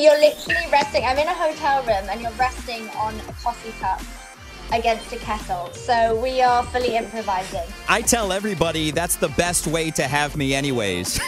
you're literally resting. I'm in a hotel room and you're resting on a coffee cup against a kettle. So we are fully improvising. I tell everybody that's the best way to have me anyways.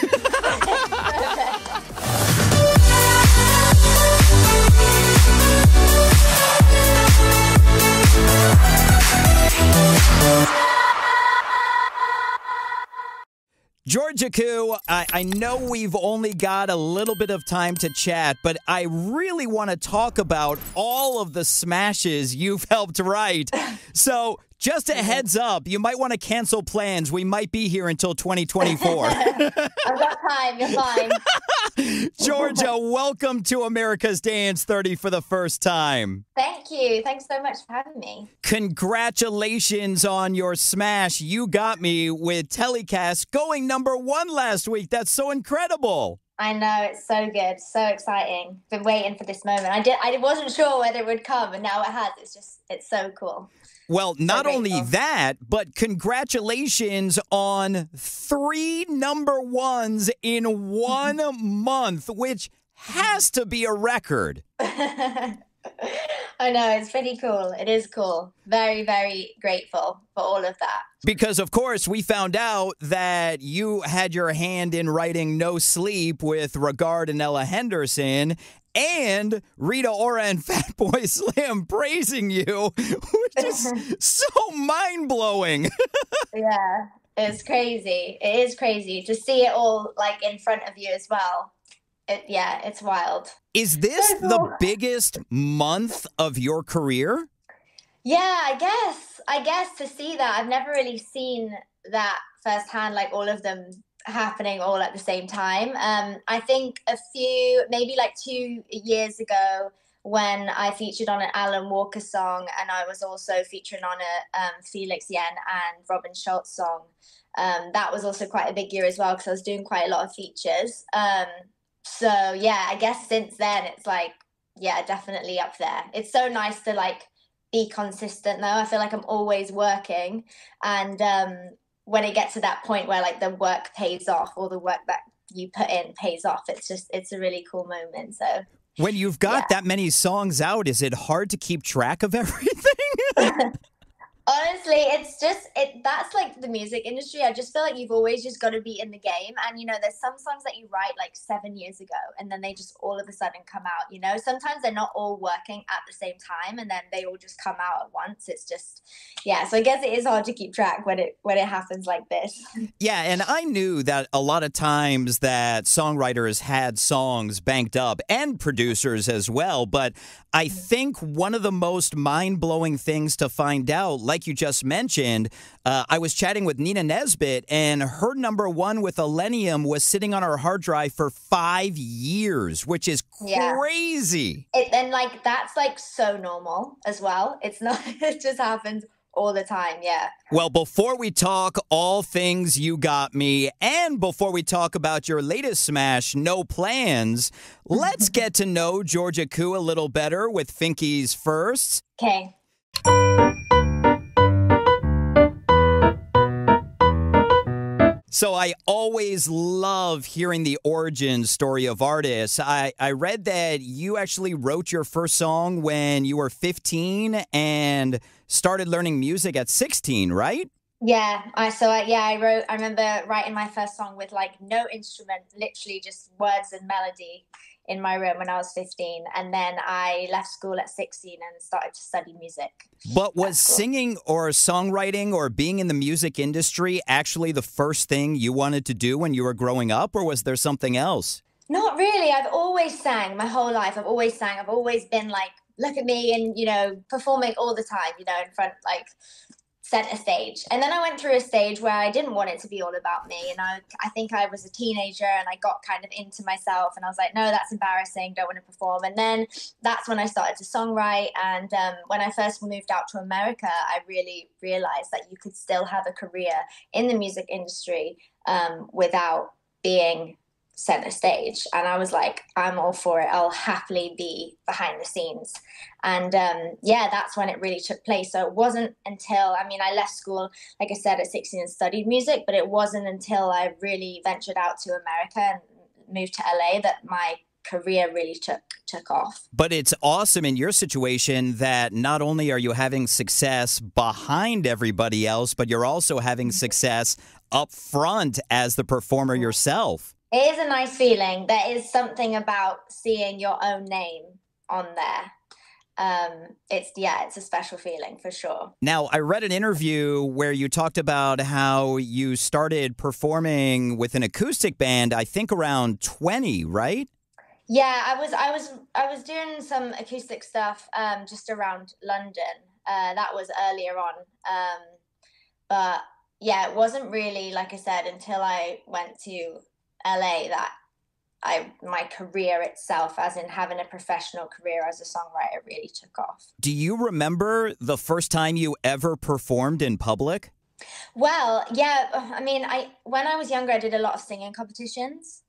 Georgia Koo, I know we've only got a little bit of time to chat, but I really want to talk about all of the smashes you've helped write. So just a heads up, you might want to cancel plans. We might be here until 2024. I've got time. You're fine. Georgia, welcome to America's Dance 30 for the first time. Thank you. Thanks so much for having me. Congratulations on your smash. You got me with TELYKast going #1 last week. That's so incredible. I know, it's so good, so exciting. Been waiting for this moment. I wasn't sure whether it would come, and now it has. It's so cool. Well, not only that, but congratulations on 3 #1s in 1 month, which has to be a record. I know, it's pretty cool. It is cool. Very, very grateful for all of that. Because, of course, we found out that you had your hand in writing No Sleep with Regard Ella Henderson and Rita Ora and Fatboy Slim praising you, which is so mind-blowing. Yeah, it's crazy. It is crazy to see it all like in front of you as well. It's wild. Is this the biggest month of your career? Yeah, I guess to see that. I've never really seen that firsthand, like all of them happening all at the same time. I think maybe like 2 years ago when I featured on an Alan Walker song, and I was also featuring on a Felix Yen and Robin Schultz song. That was also quite a big year as well because I was doing quite a lot of features. So yeah, I guess since then it's like, yeah, definitely up there. It's so nice to like be consistent though. I feel like I'm always working, and when it gets to that point where like the work pays off, or the work that you put in pays off, it's a really cool moment. So when you've got that many songs out, is it hard to keep track of everything? Honestly, that's like the music industry. I just feel like you've always just got to be in the game. And, there's some songs that you write like 7 years ago and then they just all of a sudden come out, Sometimes they're not all working at the same time and then they all just come out at once. It's just, so I guess it is hard to keep track when it happens like this. Yeah, and I knew that a lot of times that songwriters had songs banked up and producers as well. But I think one of the most mind-blowing things to find out, like you just mentioned, I was chatting with Nina Nesbitt, and her #1 with Millennium was sitting on her hard drive for 5 years, which is crazy. And like that's like so normal as well. It's not. It just happens all the time. Yeah. Well, before we talk all things You Got Me, and before we talk about your latest smash, No Plans, let's get to know Georgia Koo a little better with Finky's Firsts. Okay. So I always love hearing the origin story of artists. I read that you actually wrote your first song when you were 15 and started learning music at 16, right? Yeah, I remember writing my first song with like no instrument, literally just words and melody in my room when I was 15. And then I left school at 16 and started to study music. But was singing or songwriting or being in the music industry actually the first thing you wanted to do when you were growing up, or was there something else? Not really. I've always sang my whole life. I've always sang. I've always been like, look at me, and, performing all the time, in front, like, center stage. And then I went through a stage where I didn't want it to be all about me. And I think I was a teenager and I got kind of into myself and I was like, no, that's embarrassing. Don't want to perform. And then that's when I started to songwrite. And when I first moved out to America, I really realized that you could still have a career in the music industry without being center stage. And I was like, I'm all for it. I'll happily be behind the scenes. And that's when it really took place. So it wasn't until, I left school, like I said, at 16 and studied music, but it wasn't until I really ventured out to America and moved to LA that my career really took off. But it's awesome in your situation that not only are you having success behind everybody else, but you're also having success up front as the performer yourself. It is a nice feeling. There is something about seeing your own name on there. It's a special feeling for sure. Now, I read an interview where you talked about how you started performing with an acoustic band, I think around 20, right? Yeah, I was doing some acoustic stuff just around London. That was earlier on. But yeah, it wasn't really, like I said, until I went to LA that my career itself, as in having a professional career as a songwriter, really took off. Do you remember the first time you ever performed in public? Well, yeah, I mean, when I was younger, I did a lot of singing competitions.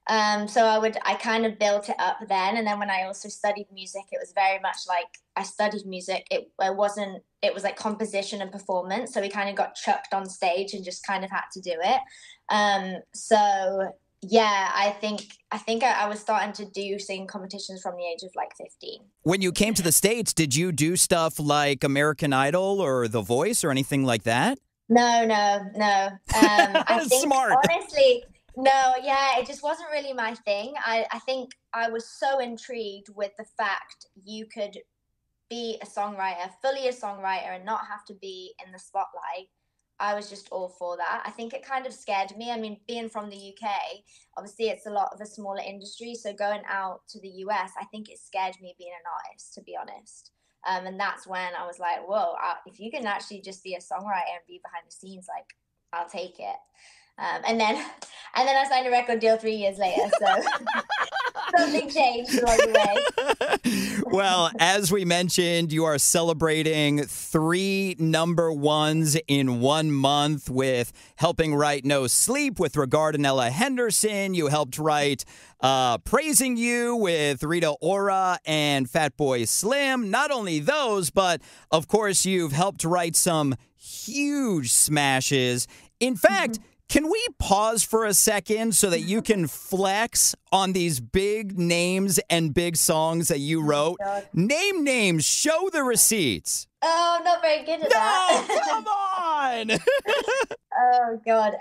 So I kind of built it up then. And then when I also studied music, it was very much like I studied music. It was like composition and performance. So we kind of got chucked on stage and just kind of had to do it. So yeah, I think I was starting to do singing competitions from the age of like 15. When you came to the States, did you do stuff like American Idol or The Voice or anything like that? No. I think, Smart. honestly, no, yeah, it just wasn't really my thing. I think I was so intrigued with the fact you could be a songwriter, fully a songwriter, and not have to be in the spotlight. I was just all for that. I think it kind of scared me. I mean, being from the UK, obviously it's a lot of a smaller industry. So going out to the US, I think it scared me being an artist, to be honest. And that's when I was like, whoa, if you can actually just be a songwriter and be behind the scenes, like, I'll take it. And then I signed a record deal 3 years later. So something changed along the way. Well, as we mentioned, you are celebrating 3 number ones in 1 month with helping write No Sleep with Regard Ella Henderson. You helped write Praising You with Rita Ora and Fatboy Slim. Not only those, but of course, you've helped write some huge smashes. In fact, can we pause for a second so that you can flex on these big names and big songs that you wrote? Name names, show the receipts. Oh, not very good at that. No, come on. Oh God.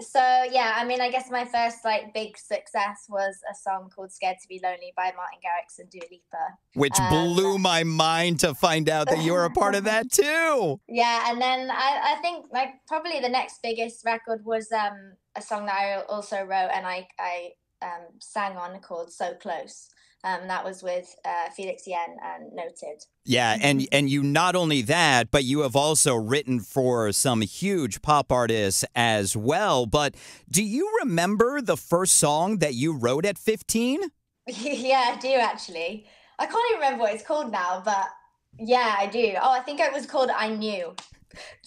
So yeah, I mean, I guess my first like big success was a song called "Scared to Be Lonely" by Martin Garrix and Dua Lipa, which blew my mind to find out that you were a part of that too. Yeah, and then I think like probably the next biggest record was a song that I also wrote and I sang on called "So Close." That was with Felix Yen and Noted. Yeah, and you not only that, but you have also written for some huge pop artists as well. But do you remember the first song that you wrote at 15? Yeah, I do actually. I can't even remember what it's called now, but yeah, I do. Oh, I think it was called "I Knew."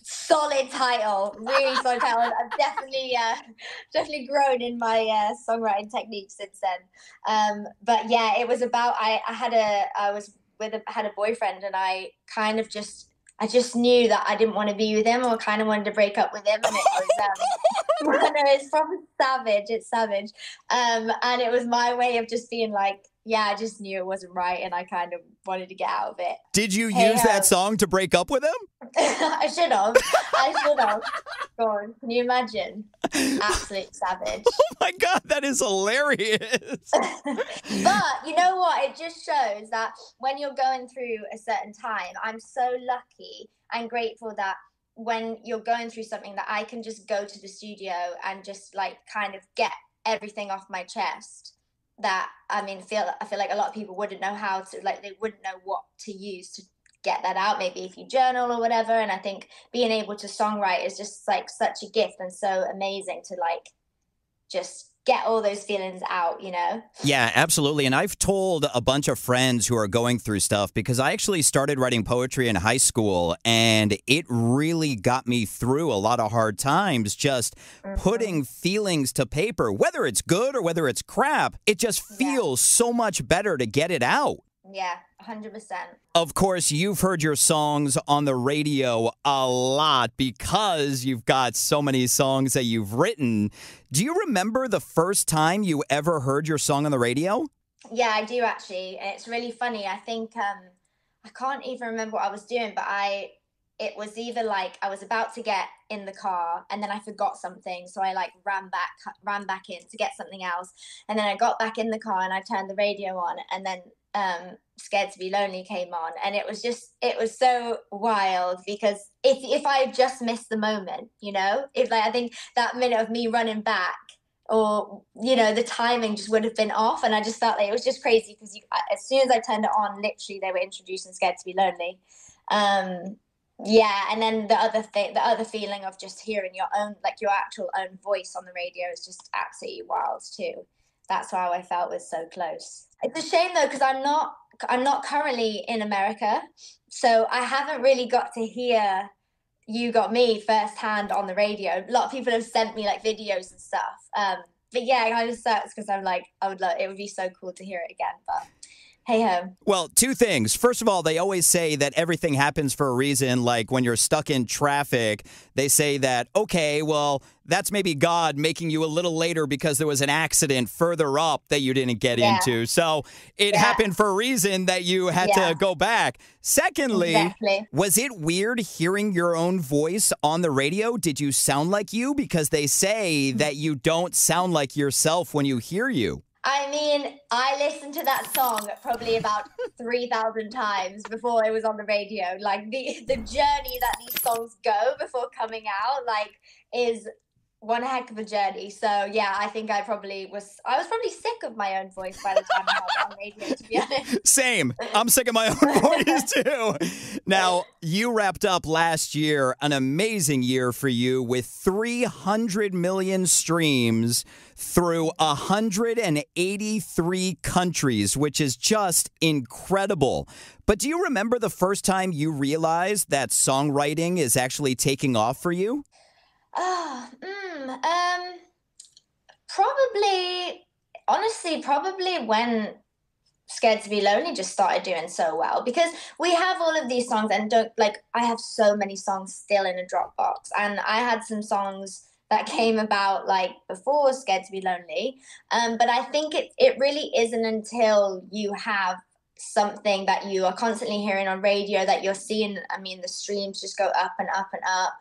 Solid title, really solid title. I've definitely grown in my songwriting technique since then. But yeah, it was about I had a boyfriend, and I just knew that I didn't want to be with him, or kind of wanted to break up with him, and it was it's probably savage. It's savage, and it was my way of just being like, yeah, I just knew it wasn't right, and I kind of wanted to get out of it. Did you use that song to break up with him? I should have. God, can you imagine? Absolute savage. Oh my God, that is hilarious. But you know what? It just shows that when you're going through a certain time, I'm so lucky and grateful that when you're going through something that I can just go to the studio and just like kind of get everything off my chest. That I feel like a lot of people wouldn't know how to, like, they wouldn't know what to use to get that out, maybe if you journal or whatever. And I think being able to songwrite is just like such a gift and so amazing to like just get all those feelings out, you know? Yeah, absolutely. And I've told a bunch of friends who are going through stuff, because I actually started writing poetry in high school, and it really got me through a lot of hard times, just putting feelings to paper, whether it's good or whether it's crap. It just feels so much better to get it out. Yeah, 100%. Of course, you've heard your songs on the radio a lot because you've got so many songs that you've written. Do you remember the first time you ever heard your song on the radio? Yeah, I do actually. And it's really funny. I think I can't even remember what I was doing, but it was either like I was about to get in the car and then I forgot something. So I like ran back in to get something else. And then I got back in the car and I turned the radio on, and then Scared to Be Lonely came on, and it was so wild because if I had just missed the moment, if like I think that minute of me running back, or the timing just would have been off, and I just felt like it was just crazy because as soon as I turned it on, literally they were introducing Scared to Be Lonely. Yeah, and then the other feeling of just hearing your own, like your actual own voice on the radio is just absolutely wild too. That's how I felt was so close. It's a shame though, because I'm not currently in America, so I haven't really got to hear You Got Me firsthand on the radio. A lot of people have sent me like videos and stuff. But yeah, it kind of sucks because I'm like, it would be so cool to hear it again, but hey ho. Well, two things. First of all, they always say that everything happens for a reason. Like when you're stuck in traffic, they say that, okay, well, that's maybe God making you a little later because there was an accident further up that you didn't get into. So it happened for a reason that you had to go back. Secondly, was it weird hearing your own voice on the radio? Did you sound like you? Because they say that you don't sound like yourself when you hear you. I mean, I listened to that song probably about 3,000 times before it was on the radio. Like the journey that these songs go before coming out, like, is one heck of a journey. So yeah, I think I was probably sick of my own voice by the time I heard it on the radio, to be honest. Same. I'm sick of my own voice too. Now, you wrapped up last year, an amazing year for you, with 300 million streams through 183 countries, which is just incredible. But do you remember the first time you realized that songwriting is actually taking off for you? Probably when Scared to Be Lonely just started doing so well, because we have all of these songs, and I have so many songs still in a Dropbox, and I had some songs that came about like before Scared to Be Lonely. But I think it really isn't until you have something that you are constantly hearing on radio that you're seeing, I mean, the streams just go up and up and up.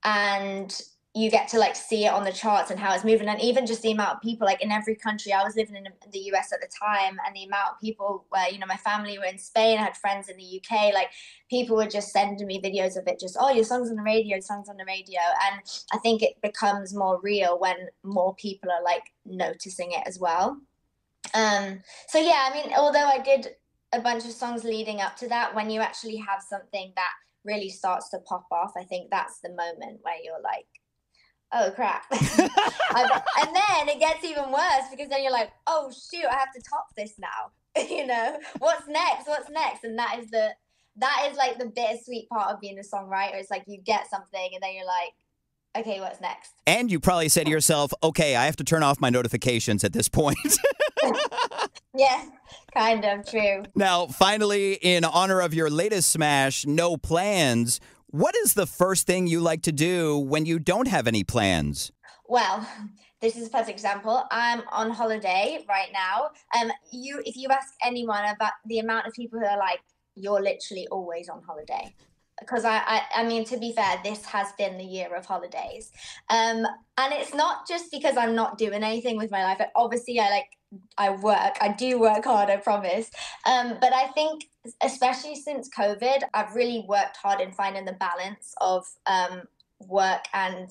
And you get to like see it on the charts and how it's moving, and even just the amount of people, like in every country. I was living in the US at the time, and the amount of people where, my family were in Spain, I had friends in the UK, like people were just sending me videos of it, just, oh, your songs on the radio, songs on the radio. And I think it becomes more real when more people are like noticing it as well. So yeah, I mean, although I did a bunch of songs leading up to that, when you actually have something that really starts to pop off, I think that's the moment where you're like, oh crap. And then it gets even worse, because then you're like, oh shoot, I have to top this now. What's next? And that is like the bittersweet part of being a songwriter. It's like you get something and then you're like, okay, what's next? And you probably say to yourself, okay, I have to turn off my notifications at this point. Yeah, kind of true. Now, finally, in honor of your latest smash, No Plans, what is the first thing you like to do when you don't have any plans? Well, this is a perfect example. I'm on holiday right now. If you ask anyone about the amount of people who are like, you're literally always on holiday. Because I mean, to be fair, this has been the year of holidays. And it's not just because I'm not doing anything with my life. Obviously, I do work hard, I promise. But I think, especially since COVID, I've really worked hard in finding the balance of work and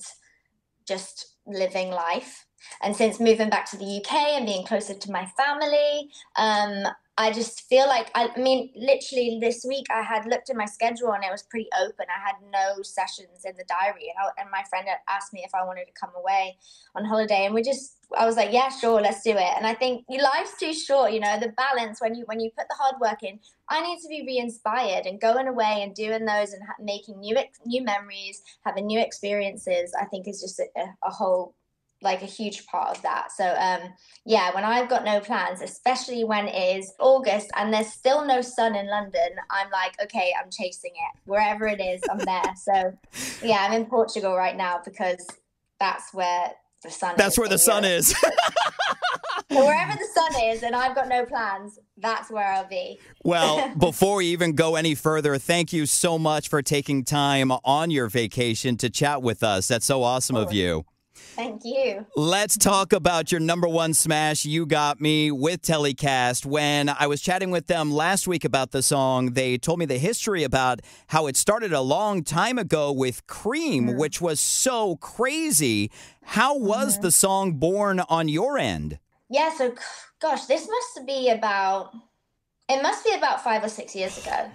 just living life. And since moving back to the UK and being closer to my family, I just feel like, I mean, literally this week I had looked at my schedule and it was pretty open. I had no sessions in the diary, and my friend had asked me if I wanted to come away on holiday, and I was like, yeah, sure, let's do it. And I think your life's too short, the balance when you put the hard work in. I need to be re-inspired, and going away and doing those and making new memories, having new experiences, I think is just a whole like a huge part of that. So yeah, when I've got no plans, especially when it is August and there's still no sun in London, I'm like, okay, I'm chasing it. Wherever it is, I'm there. So yeah, I'm in Portugal right now because that's where the sun That's is where the in sun Europe. is. So wherever the sun is and I've got no plans, that's where I'll be. Well, before we even go any further, thank you so much for taking time on your vacation to chat with us. That's so awesome of you. Thank you. Let's talk about your number one smash, You Got Me, with TELYKast. When I was chatting with them last week about the song, they told me the history about how it started a long time ago with Cream, which was so crazy. How was the song born on your end? Yeah, so gosh, this it must be about 5 or 6 years ago.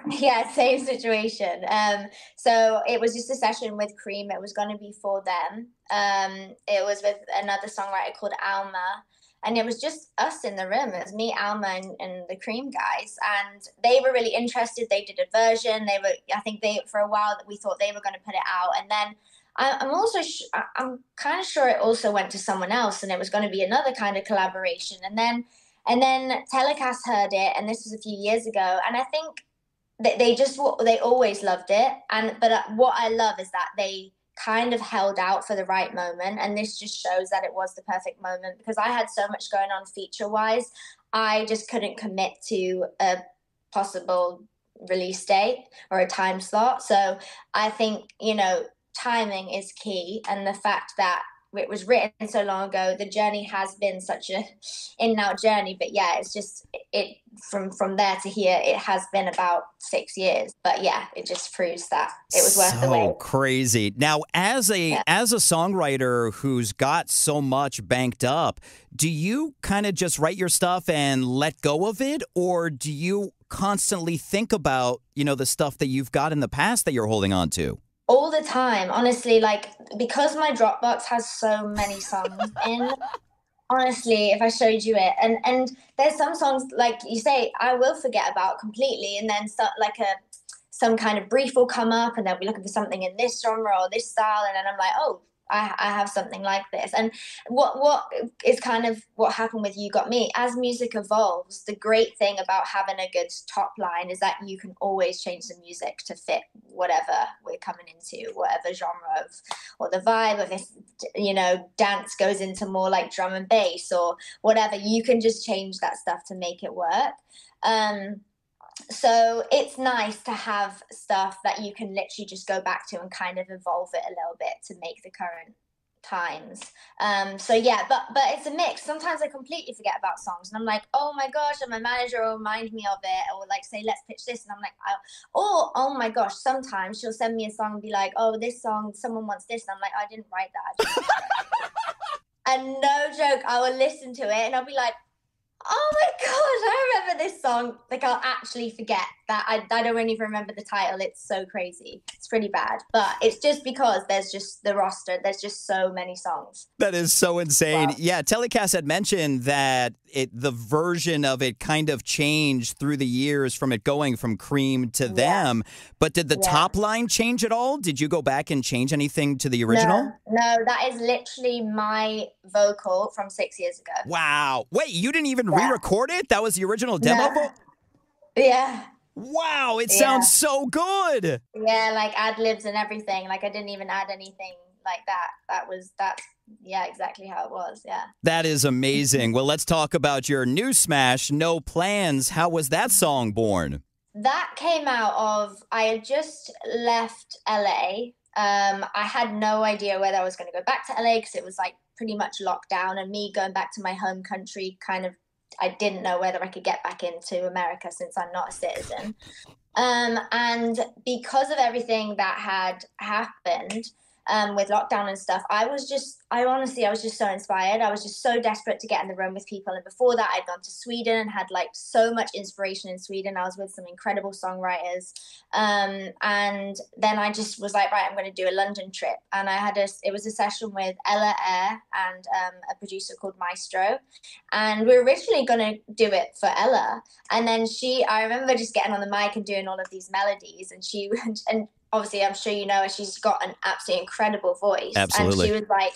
Yeah, same situation. So it was just a session with Cream. It was going to be for them. It was with another songwriter called Alma. And it was just us in the room. It was me, Alma, and the Cream guys. And they were really interested. They did a version. I think for a while, we thought they were going to put it out. And then I'm kind of sure it also went to someone else and it was going to be another kind of collaboration. And then TELYKast heard it, and this was a few years ago. And I think they always loved it. But what I love is that they kind of held out for the right moment, and this just shows that it was the perfect moment because I had so much going on feature wise. I just couldn't commit to a possible release date or a time slot. So I think timing is key, and the fact that it was written so long ago, the journey has been such a in and out journey. But yeah, it's just from there to here, it has been about 6 years. But yeah, it just proves that it was worth the wait. So crazy. Now, as a songwriter who's got so much banked up, do you kind of just write your stuff and let go of it, or do you constantly think about the stuff that you've got in the past that you're holding on to? All the time, honestly, like because my Dropbox has so many songs in, honestly, if I showed you it, and there's some songs like you say I will forget about completely, and then some kind of brief will come up and they'll be looking for something in this genre or this style, and then I'm like, oh, I have something like this. And what is kind of what happened with You Got Me, as music evolves, the great thing about having a good top line is that you can always change the music to fit whatever we're coming into, whatever genre or the vibe of this, dance goes into more like drum and bass or whatever. You can just change that stuff to make it work. So it's nice to have stuff that you can literally just go back to and kind of evolve it a little bit to make the current times. So yeah, but it's a mix. Sometimes I completely forget about songs and I'm like, oh my gosh, and my manager will remind me of it, or like say, let's pitch this, and I'm like, oh my gosh, sometimes she'll send me a song and be like, oh, this song, someone wants this, and I'm like, I didn't write that. And no joke, I will listen to it and I'll be like, oh my gosh, I remember this song. Like, I'll actually forget that. I don't even remember the title. It's so crazy. It's pretty bad. But it's just because there's just the roster. There's just so many songs. That is so insane. Wow. Yeah, TELYKast had mentioned that the version of it kind of changed through the years from it going from Cream to them. But did the top line change at all? Did you go back and change anything to the original? No, that is literally my vocal from 6 years ago. Wow. Wait, you didn't even re-record it? That was the original demo? No. Yeah. Wow, it sounds so good. Yeah, like ad-libs and everything. Like, I didn't even add anything like that. That's exactly how it was. Yeah. That is amazing. Well, let's talk about your new smash, No Plans. How was that song born? That came out of, I had just left LA. I had no idea whether I was going to go back to LA because it was like pretty much locked down, and me going back to my home country I didn't know whether I could get back into America since I'm not a citizen. And because of everything that had happened with lockdown and stuff, I was just so inspired. I was just so desperate to get in the room with people. And before that, I'd gone to Sweden and had like so much inspiration in Sweden. I was with some incredible songwriters. And then I just was like, right, I'm going to do a London trip. And it was a session with h.e.r. and a producer called Maestro. And we were originally going to do it for Ella. And then I remember just getting on the mic and doing all of these melodies. And obviously I'm sure you know her, she's got an absolutely incredible voice. Absolutely. And she was like,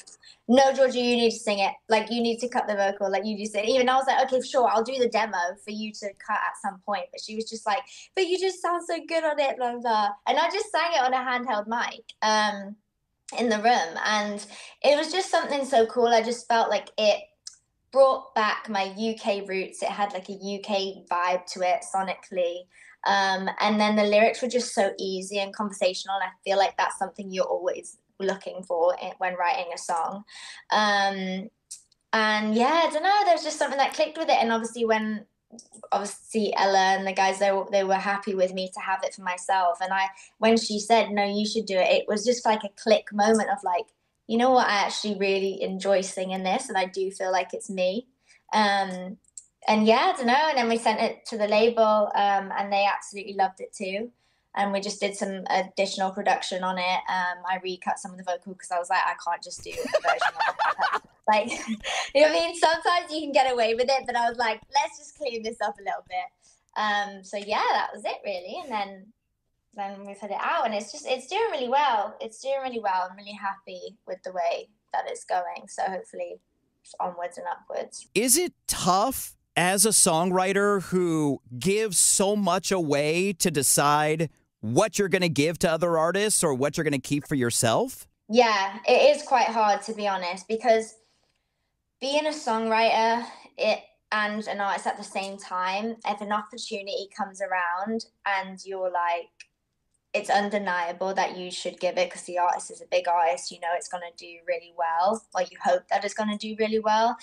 no, Georgia, you need to sing it. Like, you need to cut the vocal. Like, you just sing. Even I was like, okay, sure, I'll do the demo for you to cut at some point. But she was just like, but you just sound so good on it, blah, blah. And I just sang it on a handheld mic in the room. And it was just something so cool. I just felt like it brought back my UK roots. It had like a UK vibe to it sonically. And then the lyrics were just so easy and conversational. And I feel like that's something you're always looking for when writing a song. And yeah, I don't know, there's just something that clicked with it. And obviously Ella and the guys, they were happy with me to have it for myself. And when she said, no, you should do it, it was just like a click moment of like, you know what, I actually really enjoy singing this, and I do feel like it's me. And yeah, I don't know. And then we sent it to the label, and they absolutely loved it too. And we just did some additional production on it. I recut some of the vocal because I was like, I can't just do a version of it. Like, you know what I mean? Sometimes you can get away with it, but I was like, let's just clean this up a little bit. So yeah, that was it really. And then we put it out, and it's doing really well. It's doing really well. I'm really happy with the way that it's going. So hopefully it's onwards and upwards. Is it tough as a songwriter who gives so much away to decide what you're going to give to other artists or what you're going to keep for yourself? Yeah, it is quite hard, to be honest, because being a songwriter and an artist at the same time, if an opportunity comes around and you're like, it's undeniable that you should give it because the artist is a big artist, you know it's going to do really well, or you hope that it's going to do really well.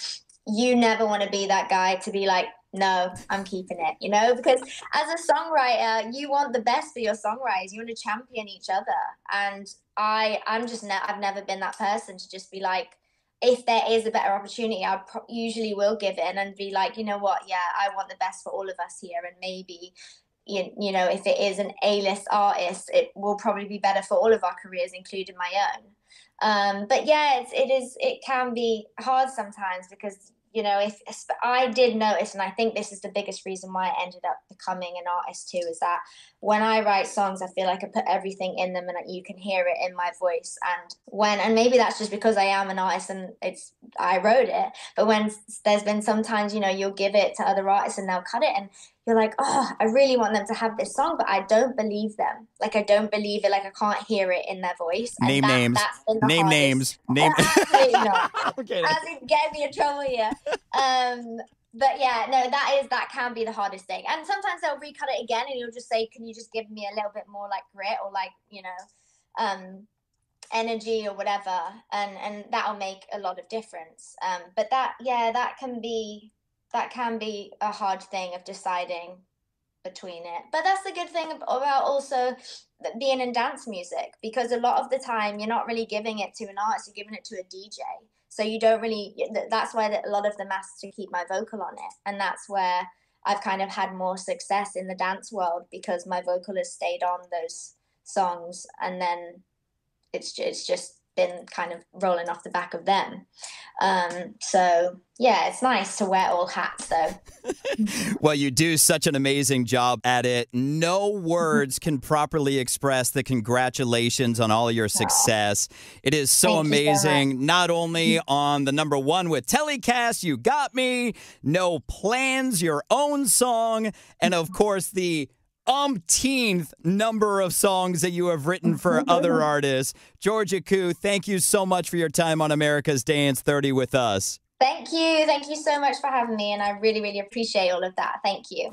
You never want to be that guy to be like, no, I'm keeping it, you know, because as a songwriter, you want the best for your songwriters. You want to champion each other. And I've never been that person to just be like, if there is a better opportunity, I usually will give it and be like, you know what, yeah, I want the best for all of us here. And maybe, you know, if it is an A-list artist, it will probably be better for all of our careers, including my own. But yeah, it can be hard sometimes because, you know, if I did notice, and I think this is the biggest reason why I ended up becoming an artist too, is that when I write songs, I feel like I put everything in them and you can hear it in my voice. And maybe that's just because I am an artist and I wrote it. But when there's been sometimes, you know, you'll give it to other artists and they'll cut it and you're like, oh, I really want them to have this song, but I don't believe them. Like, I don't believe it. Like, I can't hear it in their voice. And Name names. Absolutely not. Okay. As it get me in trouble here. But yeah, no, that can be the hardest thing. And sometimes they'll recut it again and you'll just say, can you just give me a little bit more like grit or like, you know, energy or whatever. And that'll make a lot of difference. But that can be a hard thing of deciding between it. But that's the good thing about also being in dance music, because a lot of the time you're not really giving it to an artist, you're giving it to a DJ. So you don't really, that's why a lot of them ask to keep my vocal on it. And that's where I've kind of had more success in the dance world, because my vocal has stayed on those songs. And then it's just been kind of rolling off the back of them. So yeah, it's nice to wear all hats though. Well, you do such an amazing job at it. No words can properly express the congratulations on all your success. It is so amazing. Not only on the #1 with TELYKast, You Got Me, No Plans, your own song, and of course the umpteenth number of songs that you have written for other artists. Georgia Koo, thank you so much for your time on America's Dance 30 with us. Thank you. Thank you so much for having me, and I really, really appreciate all of that. Thank you.